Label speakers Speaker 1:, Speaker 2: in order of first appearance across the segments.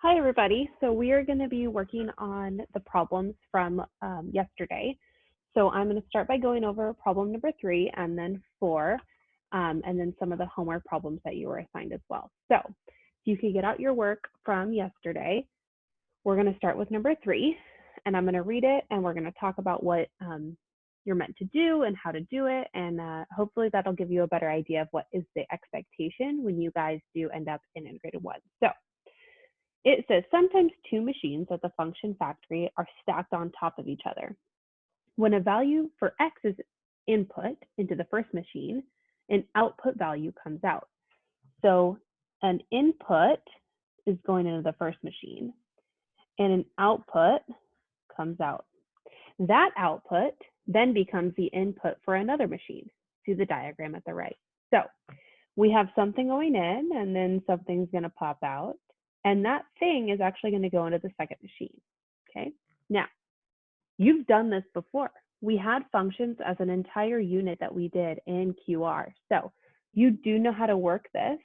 Speaker 1: Hi, everybody. So we are going to be working on the problems from yesterday. So I'm going to start by going over problem number 3 and then 4, and then some of the homework problems that you were assigned as well. So if you can get out your work from yesterday, we're going to start with number 3, and I'm going to read it, and we're going to talk about what you're meant to do and how to do it, and hopefully that'll give you a better idea of what is the expectation when you guys do end up in integrated 1. So it says sometimes two machines at the function factory are stacked on top of each other. When a value for x is input into the first machine, an output value comes out. So an input is going into the first machine, and an output comes out. That output then becomes the input for another machine. See the diagram at the right. So we have something going in, and then something's going to pop out. And that thing is actually going to go into the second machine. Okay. Now, you've done this before. We had functions as an entire unit that we did in QR. So you do know how to work this,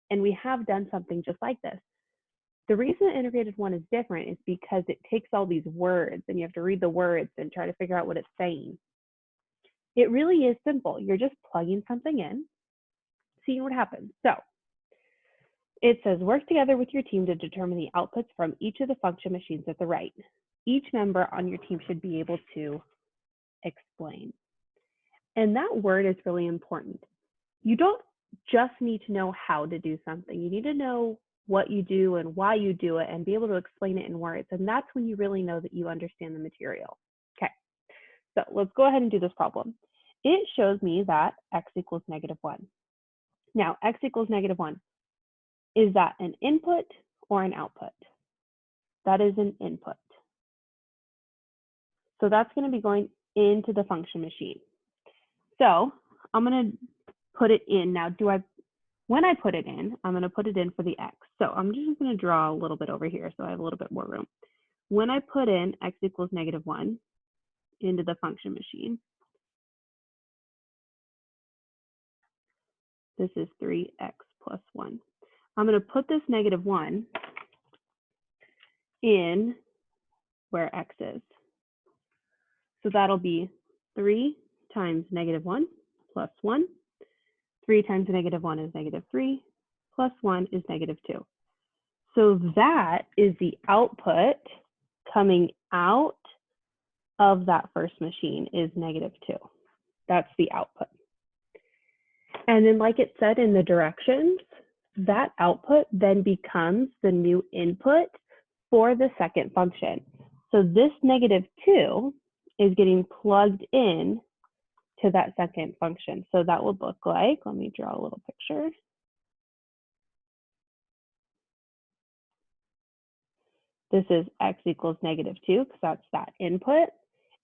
Speaker 1: and we have done something just like this. The reason integrated 1 is different is because it takes all these words, and you have to read the words and try to figure out what it's saying. It really is simple. You're just plugging something in, seeing what happens. So it says, work together with your team to determine the outputs from each of the function machines at the right. Each member on your team should be able to explain. And that word is really important. You don't just need to know how to do something. You need to know what you do and why you do it and be able to explain it in words. And that's when you really know that you understand the material. Okay, so let's go ahead and do this problem. It shows me that x equals -1. Now, x equals -1. Is that an input or an output? That is an input. So that's going to be going into the function machine. So I'm going to put it in. Now, when I put it in, I'm going to put it in for the x. So I'm just going to draw a little bit over here so I have a little bit more room. When I put in x equals -1 into the function machine, this is 3x plus 1. I'm going to put this -1 in where x is. So that'll be 3 times -1 plus 1. 3 times -1 is -3, plus 1 is -2. So that is the output coming out of that first machine is -2. That's the output. And then like it said in the directions, that output then becomes the new input for the second function. So this -2 is getting plugged in to that second function. So that would look like, let me draw a little picture. This is x equals -2 because that's that input,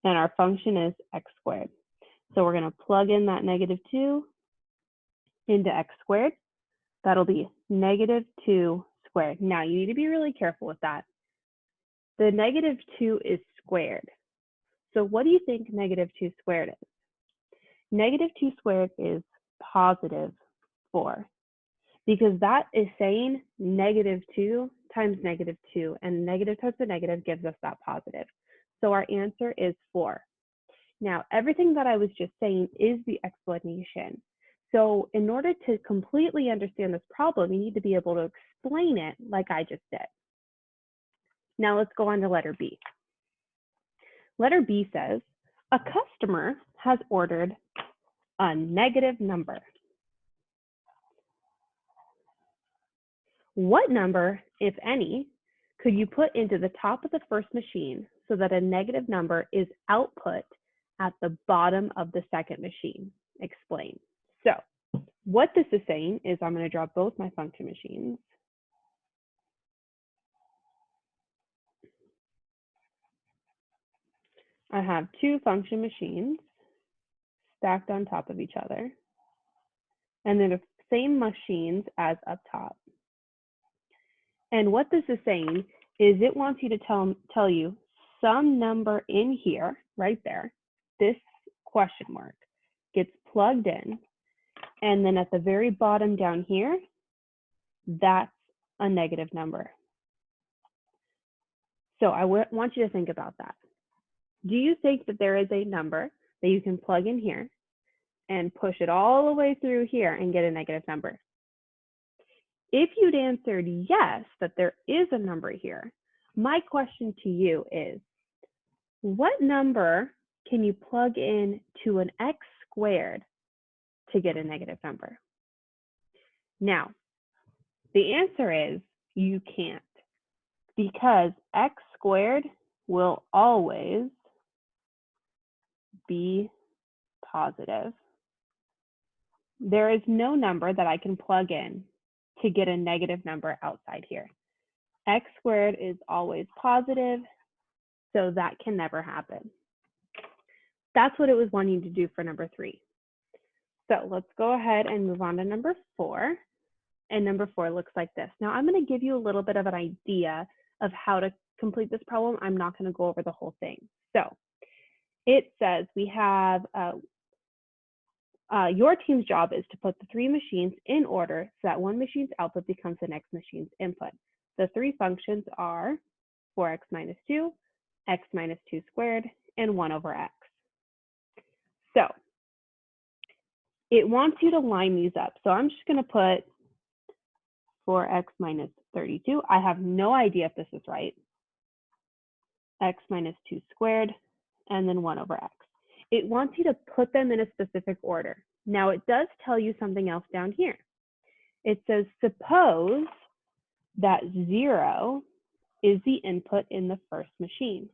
Speaker 1: and our function is x squared. So we're going to plug in that -2 into x squared. That'll be -2 squared. Now you need to be really careful with that. The -2 is squared. So what do you think -2 squared is? -2 squared is +4, because that is saying -2 times -2, and negative times a negative gives us that positive. So our answer is 4. Now, everything that I was just saying is the explanation. So in order to completely understand this problem, you need to be able to explain it like I just did. Now let's go on to letter B. Letter B says, a customer has ordered a negative number. What number, if any, could you put into the top of the first machine so that a negative number is output at the bottom of the second machine? Explain. So what this is saying is I'm going to draw both my function machines. I have two function machines stacked on top of each other, and they're the same machines as up top. And what this is saying is it wants you to tell you some number in here, right there, this question mark gets plugged in, and then at the very bottom down here, that's a negative number. So I want you to think about that. Do you think that there is a number that you can plug in here and push it all the way through here and get a negative number? If you'd answered yes, that there is a number here, my question to you is, what number can you plug in to an x squared to get a negative number? Now, the answer is you can't, because x squared will always be positive. There is no number that I can plug in to get a negative number outside here. X squared is always positive, so that can never happen. That's what it was wanting to do for number 3. So let's go ahead and move on to number 4. And number 4 looks like this. Now I'm going to give you a little bit of an idea of how to complete this problem. I'm not going to go over the whole thing. So it says we have your team's job is to put the 3 machines in order so that one machine's output becomes the next machine's input. The 3 functions are 4x minus 2, x minus 2 squared, and 1 over x. So it wants you to line these up. So I'm just going to put 4x minus 32. I have no idea if this is right. X minus 2 squared, and then 1 over x. It wants you to put them in a specific order. Now it does tell you something else down here. It says, suppose that 0 is the input in the first machine,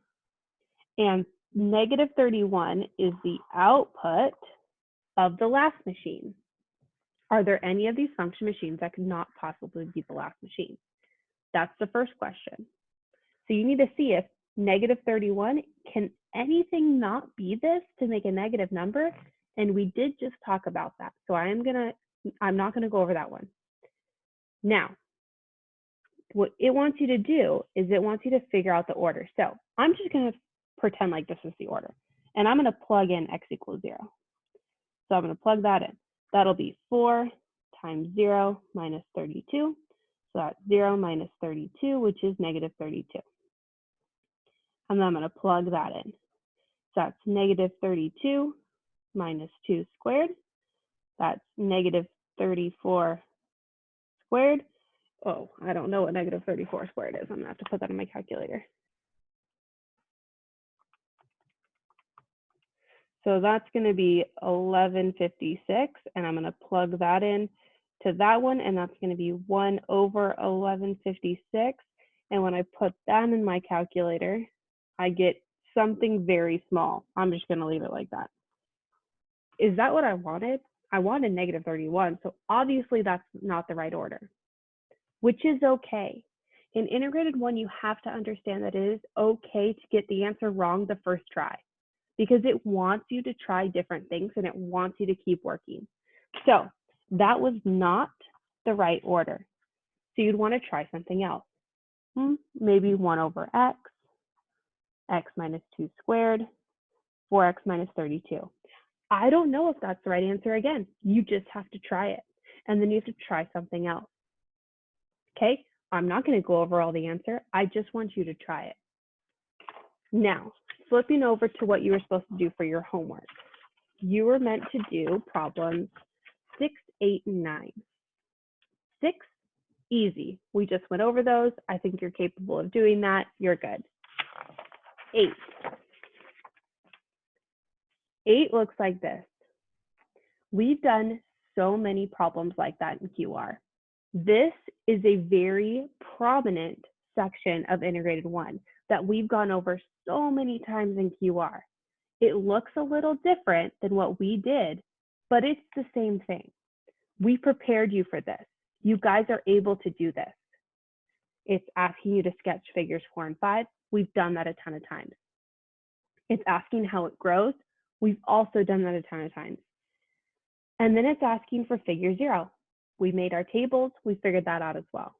Speaker 1: and negative 31 is the output of the last machine. Are there any of these function machines that could not possibly be the last machine? That's the first question. So you need to see if negative 31, can anything not be this to make a negative number? And we did just talk about that. So I'm not gonna go over that one. Now, what it wants you to do is it wants you to figure out the order. So I'm just gonna pretend like this is the order. And I'm gonna plug in x equals 0. So I'm gonna plug that in. That'll be 4 times 0 minus 32. So that's 0 minus 32, which is negative 32. And then I'm going to plug that in. So that's negative 32 minus 2 squared. That's negative 34 squared. Oh, I don't know what negative 34 squared is. I'm going to have to put that in my calculator. So that's going to be 1156, and I'm going to plug that in to that one, and that's going to be 1 over 1156. And when I put that in my calculator, I get something very small. I'm just going to leave it like that. Is that what I wanted? I wanted negative 31, so obviously that's not the right order, which is okay. In integrated 1, you have to understand that it is okay to get the answer wrong the first try, because it wants you to try different things and it wants you to keep working. So that was not the right order. So you'd want to try something else. Maybe 1 over x, x minus 2 squared, 4x minus 32. I don't know if that's the right answer again. You just have to try it. And then you have to try something else. Okay, I'm not going to go over all the answer. I just want you to try it. Now, flipping over to what you were supposed to do for your homework. You were meant to do problems 6, 8, and 9. 6, easy. We just went over those. I think you're capable of doing that. You're good. 8. 8 looks like this. We've done so many problems like that in QR. This is a very prominent section of integrated 1 that we've gone over so many times in QR. It looks a little different than what we did, but it's the same thing. We prepared you for this. You guys are able to do this. It's asking you to sketch figures 4 and 5. We've done that a ton of times. It's asking how it grows. We've also done that a ton of times. And then it's asking for figure 0. We made our tables. We figured that out as well.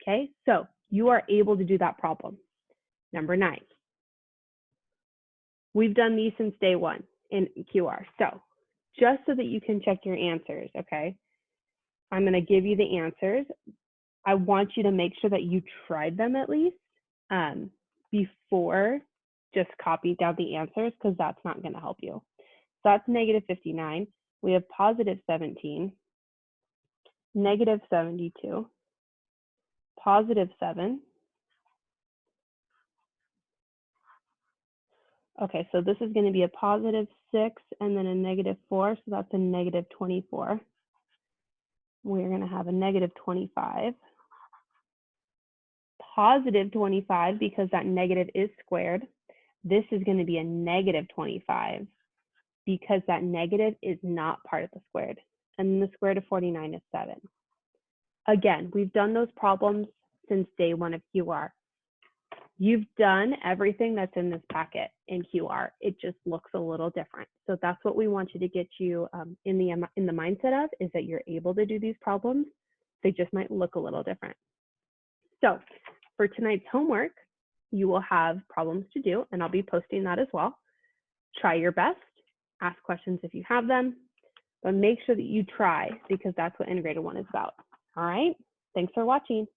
Speaker 1: Okay, so you are able to do that problem. Number 9. We've done these since day 1 in QR. So just so that you can check your answers, okay, I'm going to give you the answers. I want you to make sure that you tried them at least, before just copy down the answers because that's not going to help you. So that's negative 59. We have positive 17, negative 72, positive 7. Okay, so this is going to be a positive 6 and then a negative 4, so that's a negative 24. We're going to have a negative 25. Positive 25, because that negative is squared. This is going to be a negative 25 because that negative is not part of the squared. And the square root of 49 is 7. Again, we've done those problems since day 1 of QR. You've done everything that's in this packet in QR. It just looks a little different. So that's what we want you to get you in the mindset of, is that you're able to do these problems. They just might look a little different. So for tonight's homework, you will have problems to do, and I'll be posting that as well. Try your best, ask questions if you have them, but make sure that you try, because that's what Integrated 1 is about. All right, thanks for watching.